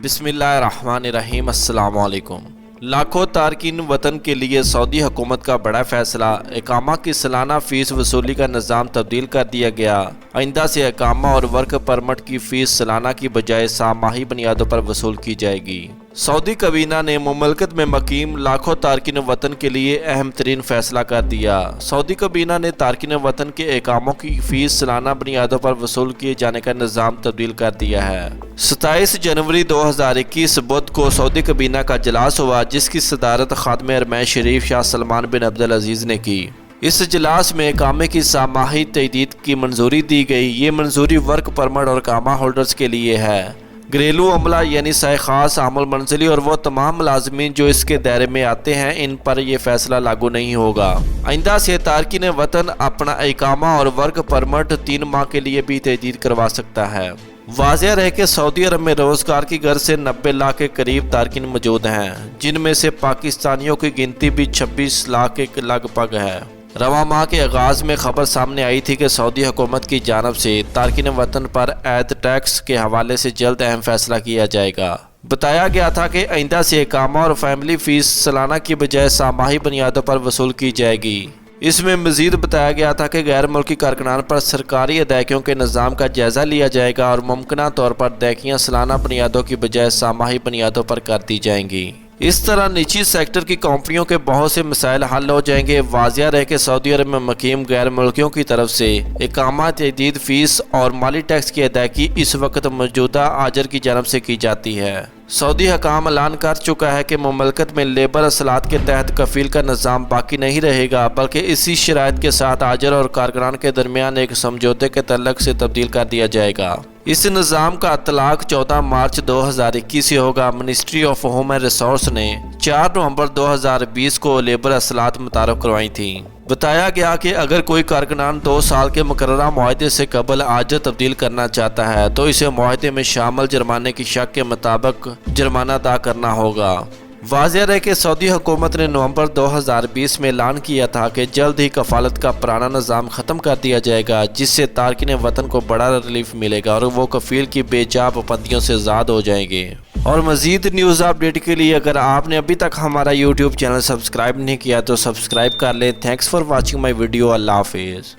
बिस्मिल्लाहिर्रहमानिर्रहीम। अस्सलाम वालेकुम। लाखों तारकीन वतन के लिए सऊदी हुकूमत का बड़ा फैसला। इकामा की सालाना फ़ीस वसूली का निज़ाम तब्दील कर दिया गया। आइंदा से इकामा और वर्क परमिट की फ़ीस सालाना की बजाय सामाही बुनियादों पर वसूल की जाएगी। सऊदी काबीना ने मुमलकत में मकीम लाखों तारकीन वतन के लिए अहम तरीन फैसला कर दिया। सऊदी काबीना ने तारकीन वतन के इकामों की फ़ीस सालाना बुनियादों पर वसूल किए जाने का निज़ाम तब्दील कर दिया है। 27 जनवरी 2021 बुध को सऊदी काबीना का इजलास हुआ, जिसकी सदारत खादिम अरमैन शरीफ शाह सलमान बिन अब्दुल अजीज़ ने की। इस इजलास में इकामे की सामाही तजदीद की मंजूरी दी गई। ये मंजूरी वर्क परमिट और इकामा होल्डर्स के लिए है। घरेलू अमला यानी साए खास, आमुल मंजिली और वो तमाम मुलाजमीन जो इसके दायरे में आते हैं, इन पर यह फैसला लागू नहीं होगा। आइंदा से तारकीन वतन अपना इकामा और वर्क परमिट 3 माह के लिए भी तजदीद करवा सकता है। वाज़ेह रहे कि सऊदी अरब में रोज़गार की गर्ज से 90 लाख के करीब तारकीन मौजूद हैं, जिनमें से पाकिस्तानियों की गिनती भी 26 लाख के लगभग है। रवां माह के आगाज़ में खबर सामने आई थी कि सऊदी हुकूमत की जानब से तारकीन वतन पर ऐद टैक्स के हवाले से जल्द अहम फैसला किया जाएगा। बताया गया था कि आइंदा से इकामा और फैमिली फ़ीस सालाना की बजाय सामाही बुनियादों पर वसूल की जाएगी। इसमें मज़ीद बताया गया था कि गैर मुल्की कारकुनान पर सरकारी अदायगियों के निज़ाम का जायज़ा लिया जाएगा और मुमकिना तौर पर अदायगियाँ सालाना बुनियादों की बजाय सामाही बुनियादों पर कर दी जाएंगी। इस तरह निजी सेक्टर की कंपनियों के बहुत से मसाइल हल हो जाएंगे। वाज़ेह रहे कि सऊदी अरब में मकीम गैर मुल्कियों की तरफ से इकामा, तजदीद फ़ीस और माली टैक्स की अदायगी इस वक्त मौजूदा आजर की जानब से की जाती है। सऊदी हुकाम ऐलान कर चुका है कि मुमलकत में लेबर असलात के तहत कफील का निज़ाम बाकी नहीं रहेगा, बल्कि इसी शराइत के साथ आजर और कारकुनान के दरमियान एक समझौते के तल्लक से तब्दील कर दिया जाएगा। इस निज़ाम का इतलाक़ 14 मार्च 2021 से होगा। Ministry of home and resource ने 4 नवंबर 2020 को लेबर असलात मुतारफ़ करवाई थी। बताया गया कि अगर कोई कारकुनान 2 साल के मुकर्ररा मुआहदे से कबल आजर तब्दील करना चाहता है तो इसे मुआहदे में शामिल जुर्माने की शर्त के मुताबिक जुर्माना अदा करना होगा। वाज़ेह रहे कि सऊदी हुकूमत ने नवंबर 2020 में ऐलान किया था कि जल्द ही कफालत का पुराना निज़ाम ख़त्म कर दिया जाएगा, जिससे तारकीन वतन को बड़ा रिलीफ मिलेगा और वो कफील की बेजा पाबंदियों से आज़ाद हो जाएंगे। और मज़ीद न्यूज़ अपडेट के लिए अगर आपने अभी तक हमारा यूट्यूब चैनल सब्सक्राइब नहीं किया तो सब्सक्राइब कर लें। Thanks for watching my video. Allah हाफिज़।